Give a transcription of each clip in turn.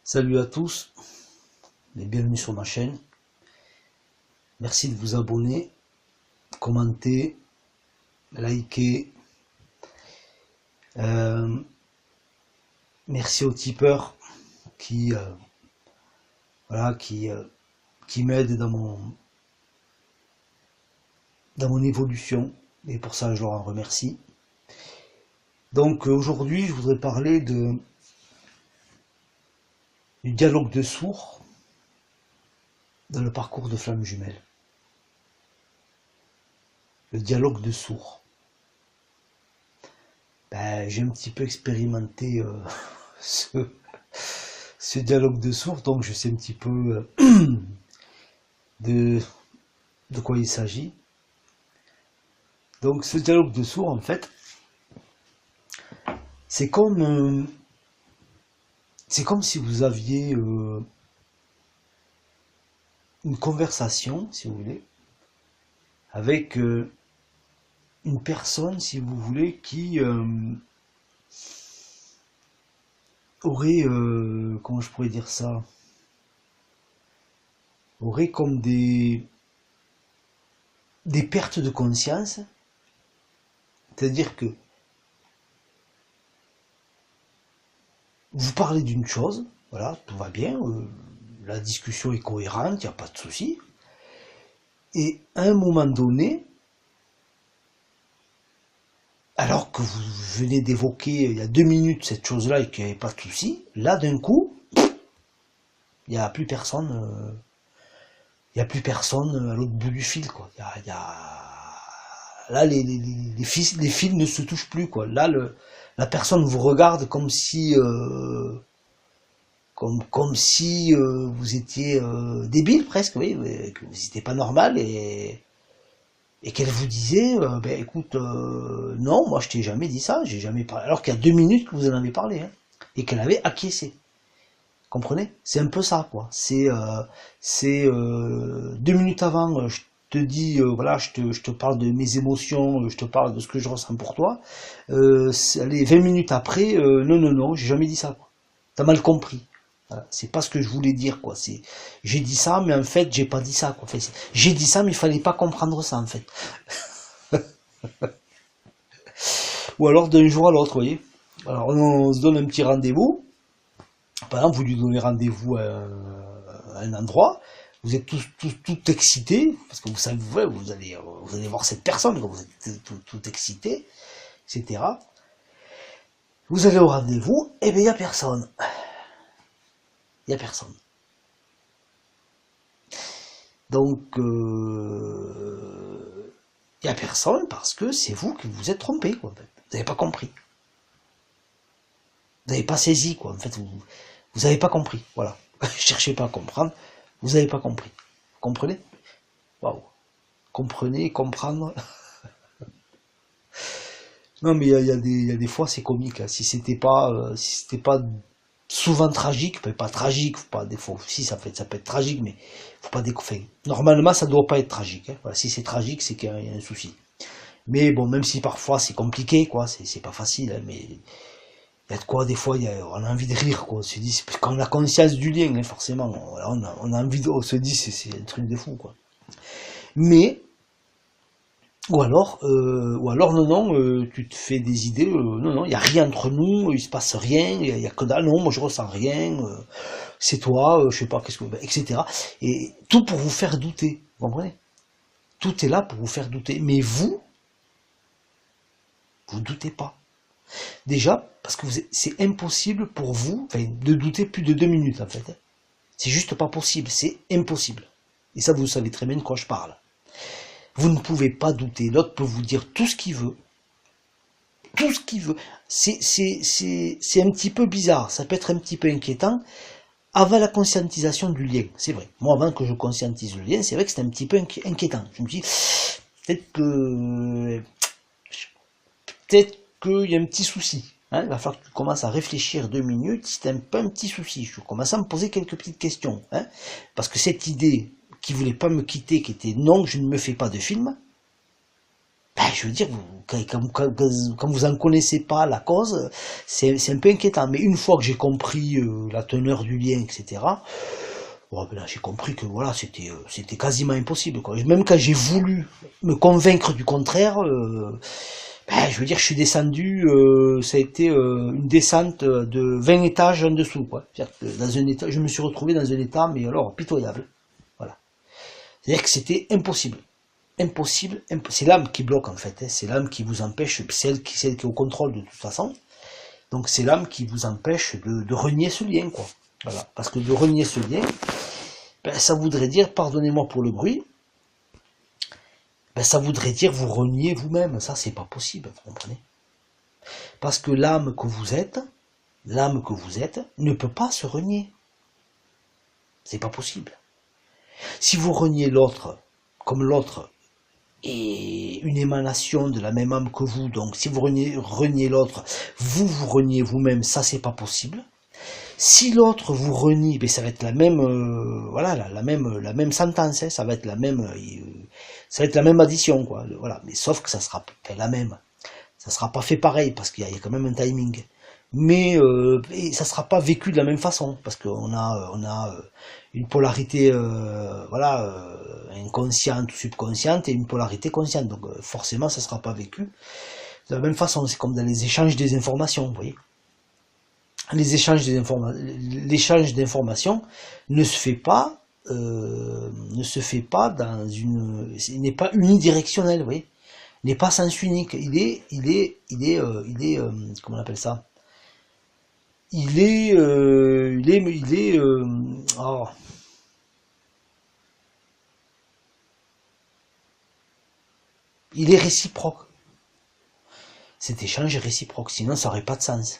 Salut à tous et bienvenue sur ma chaîne. Merci de vous abonner, commenter, liker. Merci aux tipeurs qui, voilà, qui m'aident dans mon évolution, et pour ça je leur en remercie. Donc aujourd'hui je voudrais parler du dialogue de sourds dans le parcours de Flamme Jumelle. Le dialogue de sourds. J'ai un petit peu expérimenté ce dialogue de sourds, donc je sais un petit peu de quoi il s'agit. Donc ce dialogue de sourds, en fait, c'est comme si vous aviez une conversation, si vous voulez, avec une personne, si vous voulez, qui aurait, comment je pourrais dire ça, aurait comme des pertes de conscience, c'est-à-dire que vous parlez d'une chose, voilà, tout va bien, la discussion est cohérente, il n'y a pas de souci, et à un moment donné, alors que vous venez d'évoquer il y a 2 minutes cette chose-là et qu'il n'y avait pas de souci, là d'un coup, il n'y a plus personne, à l'autre bout du fil, quoi. Là, les fils ne se touchent plus, quoi. Là, la personne vous regarde comme si, vous étiez débile presque, oui, que vous n'étiez pas normal et qu'elle vous disait, écoute, non, moi je t'ai jamais dit ça, j'ai jamais parlé. Alors qu'il y a 2 minutes que vous en avez parlé, hein, et qu'elle avait acquiescé. Comprenez? C'est un peu ça, quoi. C'est 2 minutes avant, je te dis, voilà, je te parle de mes émotions, je te parle de ce que je ressens pour toi. Allez, 20 minutes après, non, j'ai jamais dit ça, quoi. T'as mal compris. Voilà, c'est pas ce que je voulais dire, quoi. J'ai dit ça, mais en fait, j'ai pas dit ça, quoi. Enfin, j'ai dit ça, mais il fallait pas comprendre ça, en fait. Ou alors d'un jour à l'autre, vous voyez. Alors, on se donne un petit rendez-vous. Par exemple, vous lui donnez rendez-vous à un endroit, vous êtes tout excités, parce que vous savez, vous allez voir cette personne, vous êtes tout excités, etc. Vous allez au rendez-vous, et bien il n'y a personne. Il n'y a personne. Donc, il n'y a personne parce que c'est vous qui vous êtes trompé, quoi, en fait. Vous n'avez pas compris. Vous n'avez pas saisi, quoi. En fait, vous n'avez pas compris. Voilà. Cherchez pas à comprendre. Vous n'avez pas compris. Vous comprenez? Waouh. Comprenez, comprendre. Non, mais il y a des fois, c'est comique, hein. Si c'était pas souvent tragique, pas tragique, faut pas, des fois, si ça peut être tragique, mais faut pas déconner. Normalement, ça doit pas être tragique, hein. Voilà, si c'est tragique, c'est qu'il y a un souci. Mais bon, même si parfois c'est compliqué, quoi, c'est pas facile, hein, mais il y a de quoi, des fois, on a envie de rire, quoi. On se dit, quand on a conscience du lien, hein, forcément, on a envie on se dit, c'est un truc de fou, quoi. Mais, ou alors non, tu te fais des idées, non, il n'y a rien entre nous, il se passe rien, il y a que dalle, non, moi je ressens rien, c'est toi, je sais pas, etc. Et tout pour vous faire douter, vous comprenez? Tout est là pour vous faire douter, mais vous doutez pas. Déjà, parce que c'est impossible pour vous, enfin, de douter plus de 2 minutes, en fait. C'est juste pas possible, c'est impossible. Et ça, vous savez très bien de quoi je parle. Vous ne pouvez pas douter, l'autre peut vous dire tout ce qu'il veut. Tout ce qu'il veut. C'est un petit peu bizarre, ça peut être un petit peu inquiétant. Avant la conscientisation du lien, c'est vrai. Moi, avant que je conscientise le lien, c'est vrai que c'était un petit peu inquiétant. Je me dis, peut-être qu'il y a un petit souci. Hein, il va falloir que tu commences à réfléchir 2 minutes, c'est un peu un petit souci. Je commence à me poser quelques petites questions. Hein, parce que cette idée qui voulait pas me quitter, qui était non, je ne me fais pas de film, Ben, je veux dire, quand vous en connaissez pas la cause, c'est un peu inquiétant. Mais une fois que j'ai compris la teneur du lien, etc., bon, ben là, j'ai compris que voilà, c'était quasiment impossible, quoi. Même quand j'ai voulu me convaincre du contraire, ben, je veux dire, je suis descendu, ça a été une descente de 20 étages en dessous, quoi. C'est-à-dire que dans un état, je me suis retrouvé dans un état, mais alors pitoyable. Voilà. C'est-à-dire que c'était impossible. C'est l'âme qui bloque en fait, hein. C'est l'âme qui vous empêche, celle qui est au contrôle de toute façon. Donc c'est l'âme qui vous empêche de renier ce lien, quoi. Voilà. Parce que de renier ce lien, ben, ça voudrait dire, pardonnez-moi pour le bruit, ben, ça voudrait dire vous renier vous-même. Ça, c'est pas possible, vous comprenez? Parce que l'âme que vous êtes, ne peut pas se renier. C'est pas possible. Si vous reniez l'autre, comme l'autre est une émanation de la même âme que vous, donc si vous reniez l'autre, vous reniez vous-même, ça c'est pas possible. Si l'autre vous renie, ben ça va être la même, voilà, la même sentence, hein, ça va être la même addition, quoi. Voilà, mais sauf que ça sera pas la même, ça sera pas fait pareil parce qu'il y a quand même un timing. Mais ça sera pas vécu de la même façon parce on a une polarité, voilà, inconsciente ou subconsciente et une polarité consciente. Donc forcément, ça sera pas vécu de la même façon. C'est comme dans les échanges des informations, vous voyez. L'échange d'informations ne se fait pas, dans il n'est pas unidirectionnel, vous voyez. Il n'est pas sens unique. Comment on appelle ça? Oh, il est réciproque. Cet échange est réciproque, sinon ça n'aurait pas de sens.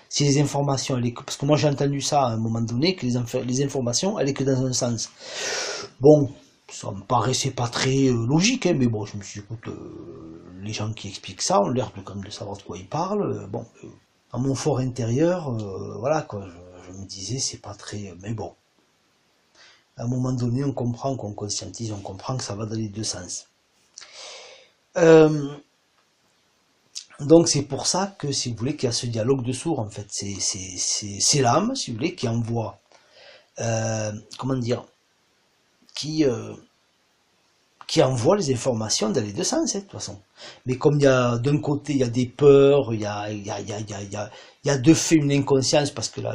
Si les informations, parce que moi j'ai entendu ça à un moment donné, que les informations allaient que dans un sens. Bon, ça me paraissait pas très logique, hein, mais bon, je me suis dit, écoute, les gens qui expliquent ça ont l'air quand même de savoir de quoi ils parlent. Bon, à mon fort intérieur, voilà quoi, je me disais, c'est pas très. Mais bon, à un moment donné, on comprend qu'on conscientise, on comprend que ça va dans les deux sens. Euh, donc c'est pour ça que, si vous voulez, qu'il y a ce dialogue de sourds, en fait. C'est l'âme, si vous voulez, qui envoie, comment dire, qui, euh, qui envoie les informations dans les deux sens, hein, de toute façon. Mais comme il y a d'un côté, il y a des peurs, il y a de fait une inconscience, parce que là,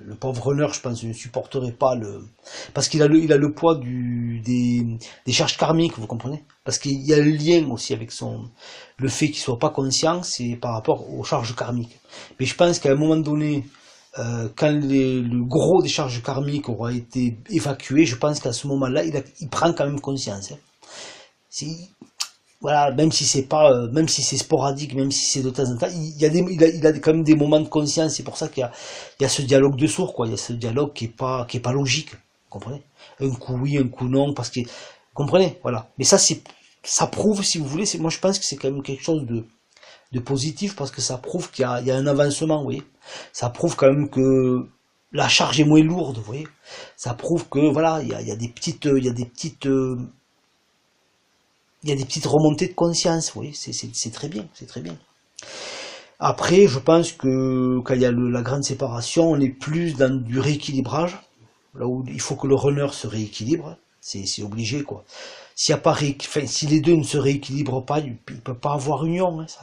le pauvre runner, je pense, ne supporterait pas parce qu'il a il a le poids des charges karmiques, vous comprenez? Parce qu'il y a le lien aussi avec le fait qu'il soit pas conscient, c'est par rapport aux charges karmiques. Mais je pense qu'à un moment donné, quand le gros des charges karmiques aura été évacué, je pense qu'à ce moment-là, il prend quand même conscience, hein. Si, voilà, même si c'est pas, même si c'est sporadique, même si c'est de temps en temps, il a quand même des moments de conscience. C'est pour ça il y a ce dialogue de sourds, quoi. Il y a ce dialogue qui est pas logique, vous comprenez? Un coup oui, un coup non, parce que, vous comprenez, voilà. Mais ça prouve, si vous voulez, moi je pense que c'est quand même quelque chose de positif parce que ça prouve il y a un avancement, vous voyez. Ça prouve quand même que la charge est moins lourde, vous voyez. Ça prouve que voilà, il y a des petites, il y a des petites remontées de conscience, vous voyez. C'est très bien, c'est très bien. Après, je pense que quand il y a la grande séparation, on est plus dans du rééquilibrage, là où il faut que le runner se rééquilibre, c'est obligé, quoi. S'il y a pas enfin, si les deux ne se rééquilibrent pas, il ne peut pas avoir union, hein, ça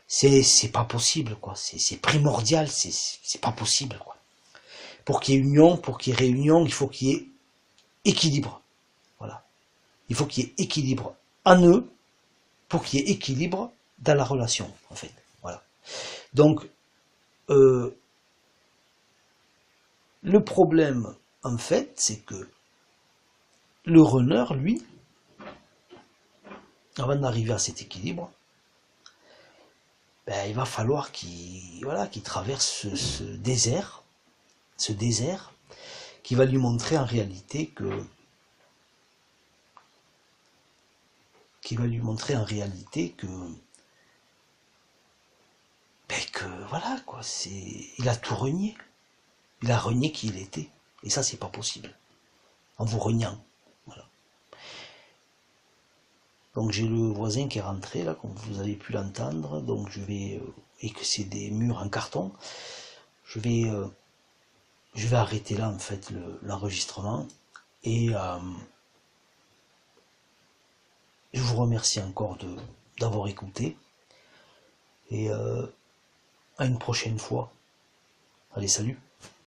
c'est pas possible, quoi. C'est primordial, c'est pas possible, quoi. Pour qu'il y ait union, pour qu'il y ait réunion, il faut qu'il y ait équilibre. Voilà. Il faut qu'il y ait équilibre en eux pour qu'il y ait équilibre dans la relation, en fait. Voilà. Donc, le problème, en fait, c'est que le runner, lui, avant d'arriver à cet équilibre, ben, il va falloir qu'il traverse ce désert qui va lui montrer en réalité que voilà quoi, il a tout renié, il a renié qui il était, et ça c'est pas possible en vous reniant, voilà. Donc j'ai le voisin qui est rentré là, comme vous avez pu l'entendre, donc et que c'est des murs en carton, je vais, euh, je vais arrêter là en fait l'enregistrement et je vous remercie encore d'avoir écouté et à une prochaine fois. Allez, salut!